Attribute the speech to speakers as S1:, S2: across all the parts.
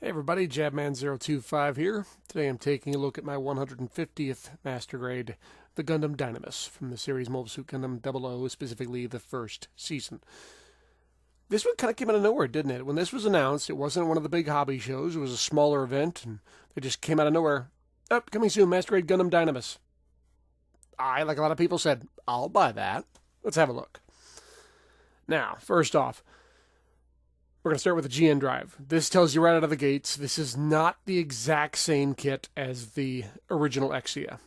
S1: Hey everybody, Jabman025 here. Today I'm taking a look at my 150th Master Grade, the Gundam Dynames, from the series Mobile Suit Gundam 00, specifically the first season. This one kind of came out of nowhere, didn't it? When this was announced, it wasn't one of the big hobby shows, it was a smaller event, and it just came out of nowhere. Oh, coming soon, Master Grade Gundam Dynames. I, like a lot of people, said, I'll buy that. Let's have a look. Now, first off, we're going to start with the GN drive. This tells you right out of the gates, this is not the exact same kit as the original Exia.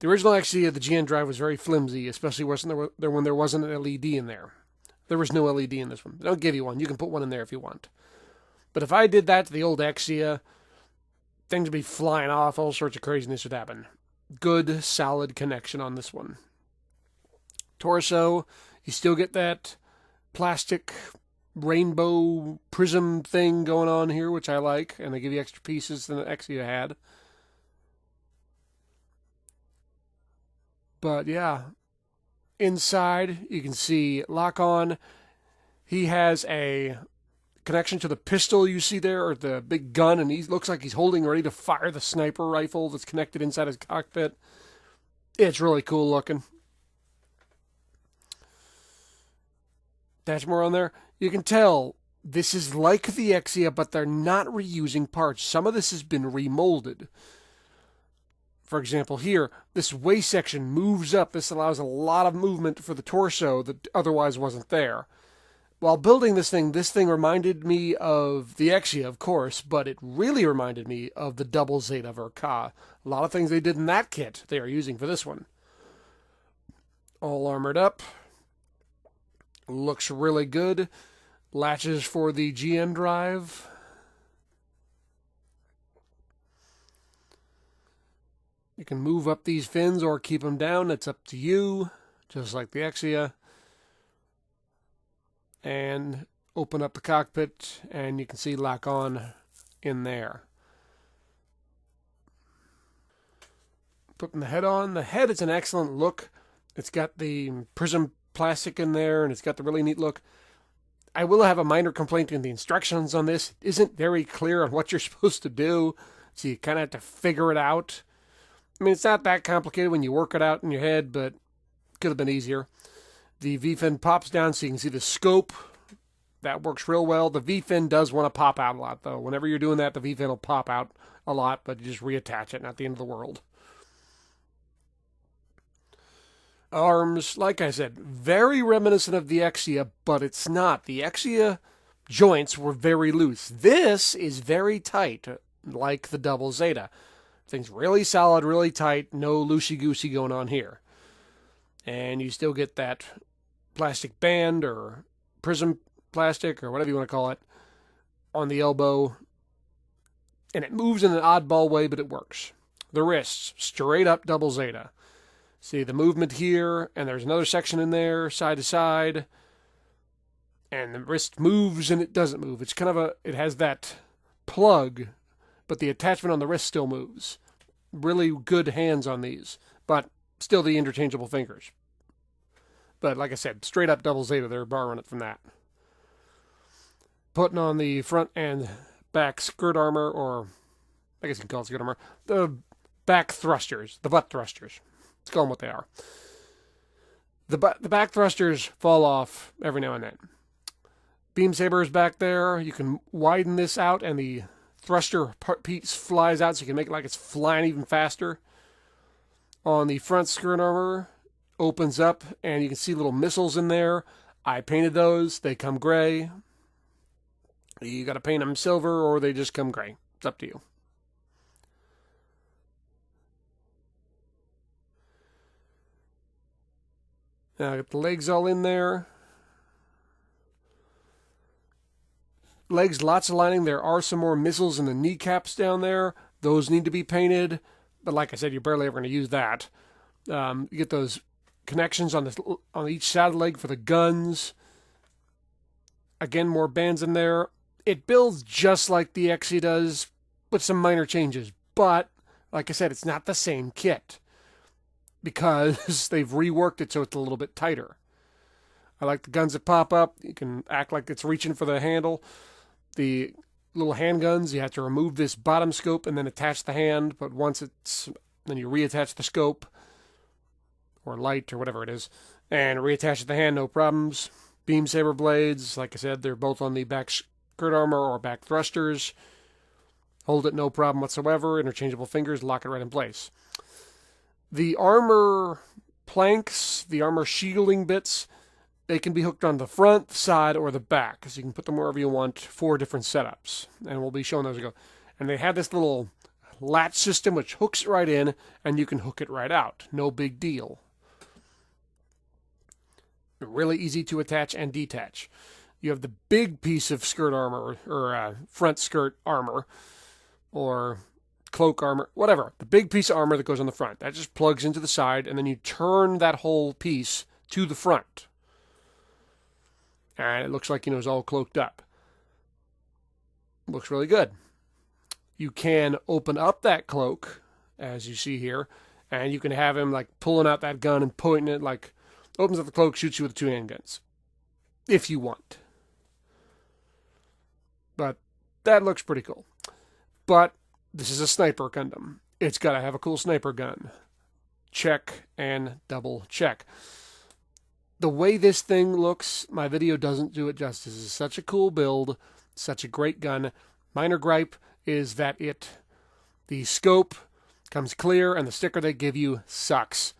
S1: The original Exia, the GN drive, was very flimsy, especially when there wasn't an LED in there. There was no LED in this one. They don't give you one. You can put one in there if you want. But if I did that to the old Exia, things would be flying off, all sorts of craziness would happen. Good, solid connection on this one. Torso, you still get that plastic rainbow prism thing going on here, which I like, and they give you extra pieces than the Exia had. But yeah, inside you can see lock-on. He has a connection to the pistol you see there, or the big gun, and he looks like he's holding ready to fire the sniper rifle that's connected inside his cockpit. It's really cool looking. That's more on there. You can tell this is like the Exia, but they're not reusing parts. Some of this has been remolded. For example, here, this waist section moves up. This allows a lot of movement for the torso that otherwise wasn't there. While building this thing reminded me of the Exia, of course, but it really reminded me of the Double Zeta Verka. A lot of things they did in that kit they are using for this one. All armored up. Looks really good. Latches for the GN drive. You can move up these fins or keep them down. It's up to you, just like the Exia. And open up the cockpit, and you can see lock on in there. Putting the head on. The head is an excellent look. It's got the prism plastic in there, and it's got the really neat look. I will have a minor complaint in the instructions on this. It isn't very clear on what you're supposed to do, so you kind of have to figure it out. I mean, it's not that complicated when you work it out in your head, but it could have been easier. The V-fin pops down so you can see the scope. That works real well. The V-fin does want to pop out a lot, though. Whenever you're doing that, the V-fin will pop out a lot, but you just reattach it, not the end of the world. Arms, like I said, very reminiscent of the Exia, but it's not. The Exia joints were very loose. This is very tight, like the Double Zeta. Thing's really solid, really tight, no loosey-goosey going on here. And you still get that plastic band or prism plastic or whatever you want to call it on the elbow. And it moves in an oddball way, but it works. The wrists, straight up Double Zeta. See the movement here, and there's another section in there, side to side. And the wrist moves and it doesn't move. It's kind of it has that plug, but the attachment on the wrist still moves. Really good hands on these, but still the interchangeable fingers. But like I said, straight up Double Zeta, they're borrowing it from that. Putting on the front and back skirt armor, or I guess you can call it skirt armor, the back thrusters, the butt thrusters. Let's call them what they are. The back thrusters fall off every now and then. Beam Saber is back there. You can widen this out, and the thruster piece flies out, so you can make it like it's flying even faster. On the front skirt armor, opens up, and you can see little missiles in there. I painted those. They come gray. You got to paint them silver, or they just come gray. It's up to you. Now, I got the legs all in there. Legs, lots of lining. There are some more missiles in the kneecaps down there. Those need to be painted. But like I said, you're barely ever going to use that. You get those connections on each side of the leg for the guns. Again, more bands in there. It builds just like the Exia does, with some minor changes. But, like I said, it's not the same kit, because they've reworked it so it's a little bit tighter. I like the guns that pop up. You can act like it's reaching for the handle. The little handguns, you have to remove this bottom scope and then attach the hand, but then you reattach the scope, or light, or whatever it is, and reattach the hand, no problems. Beam saber blades, like I said, they're both on the back skirt armor or back thrusters. Hold it, no problem whatsoever. Interchangeable fingers, lock it right in place. The armor planks, the armor shielding bits, they can be hooked on the front, side, or the back, so you can put them wherever you want. 4 different setups, and we'll be showing those as we go. And they have this little latch system which hooks it right in, and you can hook it right out. No big deal. Really easy to attach and detach. You have the big piece of skirt armor, or front skirt armor, or cloak armor, whatever. The big piece of armor that goes on the front. That just plugs into the side, and then you turn that whole piece to the front. And it looks like, it's all cloaked up. Looks really good. You can open up that cloak, as you see here, and you can have him like pulling out that gun and pointing it, like opens up the cloak, shoots you with 2 handguns. If you want. But that looks pretty cool. But this is a sniper Gundam. It's got to have a cool sniper gun. Check and double check. The way this thing looks, my video doesn't do it justice. It's such a cool build, such a great gun. Minor gripe is that the scope comes clear and the sticker they give you sucks.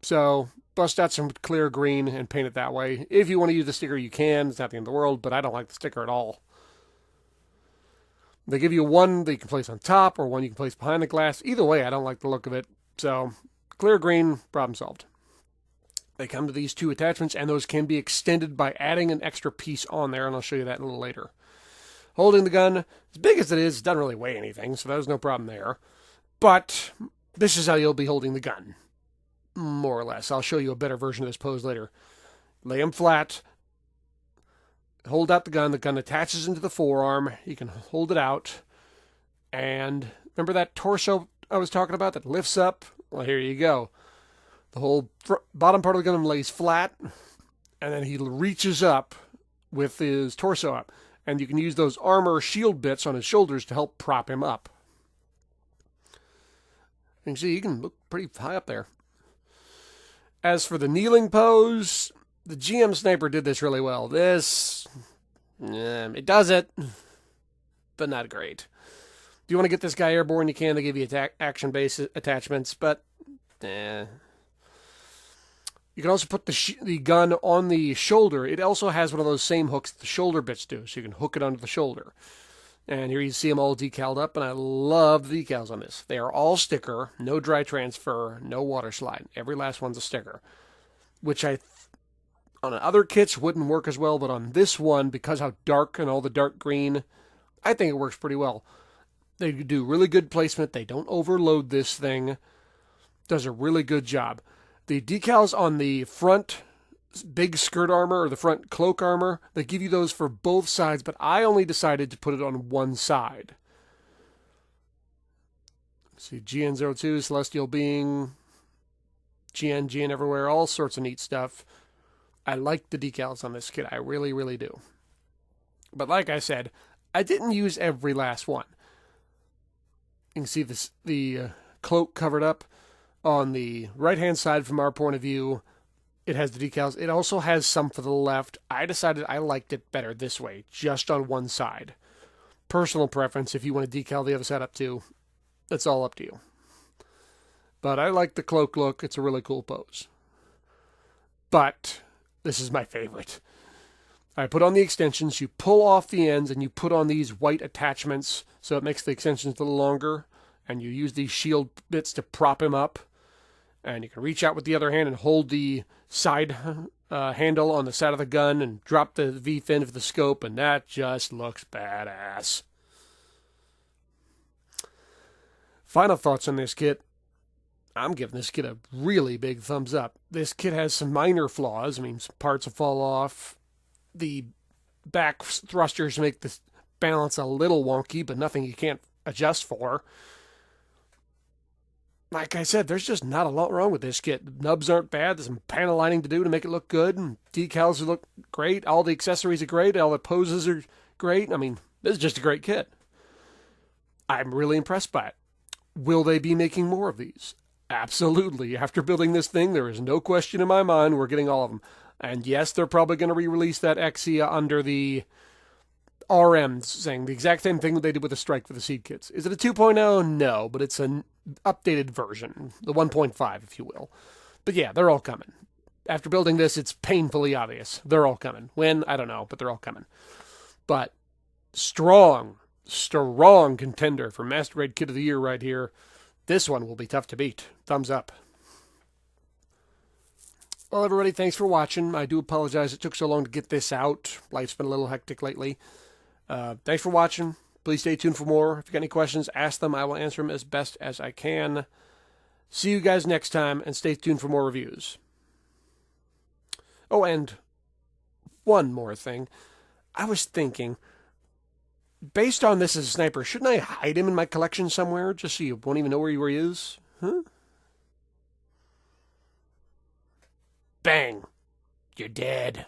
S1: So bust out some clear green and paint it that way. If you want to use the sticker, you can. It's not the end of the world, but I don't like the sticker at all. They give you one that you can place on top or one you can place behind the glass. Either way, I don't like the look of it. So clear green, problem solved. They come to these 2 attachments, and those can be extended by adding an extra piece on there, and I'll show you that a little later. Holding the gun, as big as it is, it doesn't really weigh anything, so there's no problem there. But this is how you'll be holding the gun, more or less. I'll show you a better version of this pose later. Lay them flat, hold out the gun attaches into the forearm, you can hold it out, and remember that torso I was talking about that lifts up? Well, here you go. The whole bottom part of the gun lays flat, and then he reaches up with his torso up. And you can use those armor shield bits on his shoulders to help prop him up. You can see he can look pretty high up there. As for the kneeling pose, the GM Sniper did this really well. It does it, but not great. If you want to get this guy airborne, you can. They give you action-based attachments, but you can also put the gun on the shoulder. It also has one of those same hooks that the shoulder bits do, so you can hook it onto the shoulder. And here you see them all decaled up, and I love the decals on this. They are all sticker, no dry transfer, no water slide. Every last one's a sticker, which on other kits wouldn't work as well, but on this one, because how dark and all the dark green, I think it works pretty well. They do really good placement. They don't overload this thing. Does a really good job. The decals on the front big skirt armor or the front cloak armor, they give you those for both sides, but I only decided to put it on one side. See, GN02, Celestial Being, GN everywhere, all sorts of neat stuff. I like the decals on this kit. I really, really do. But like I said, I didn't use every last one. You can see the cloak covered up. On the right-hand side from our point of view, it has the decals. It also has some for the left. I decided I liked it better this way, just on one side. Personal preference. If you want to decal the other side up too, that's all up to you. But I like the cloak look. It's a really cool pose. But this is my favorite. I put on the extensions. You pull off the ends and you put on these white attachments so it makes the extensions a little longer. And you use these shield bits to prop him up. And you can reach out with the other hand and hold the side handle on the side of the gun and drop the V-fin of the scope, and that just looks badass. Final thoughts on this kit. I'm giving this kit a really big thumbs up. This kit has some minor flaws. I mean, some parts will fall off. The back thrusters make the balance a little wonky, but nothing you can't adjust for. Like I said, there's just not a lot wrong with this kit. The nubs aren't bad. There's some panel lining to do to make it look good. And decals look great. All the accessories are great. All the poses are great. I mean, this is just a great kit. I'm really impressed by it. Will they be making more of these? Absolutely. After building this thing, there is no question in my mind we're getting all of them. And yes, they're probably going to re-release that Exia under the RMs, saying the exact same thing that they did with the Strike for the Seed Kits. Is it a 2.0? No, but it's an updated version, the 1.5, if you will. But yeah, they're all coming. After building this, it's painfully obvious. They're all coming. When? I don't know, but they're all coming. But strong contender for Master Grade Kit of the Year right here. This one will be tough to beat. Thumbs up. Well, everybody, thanks for watching. I do apologize it took so long to get this out. Life's been a little hectic lately. Thanks for watching. Please stay tuned for more. If you got any questions, ask them. I will answer them as best as I can. See you guys next time, and stay tuned for more reviews. Oh, and one more thing. I was thinking, based on this as a sniper, shouldn't I hide him in my collection somewhere just so you won't even know where he is? Huh? Bang. You're dead.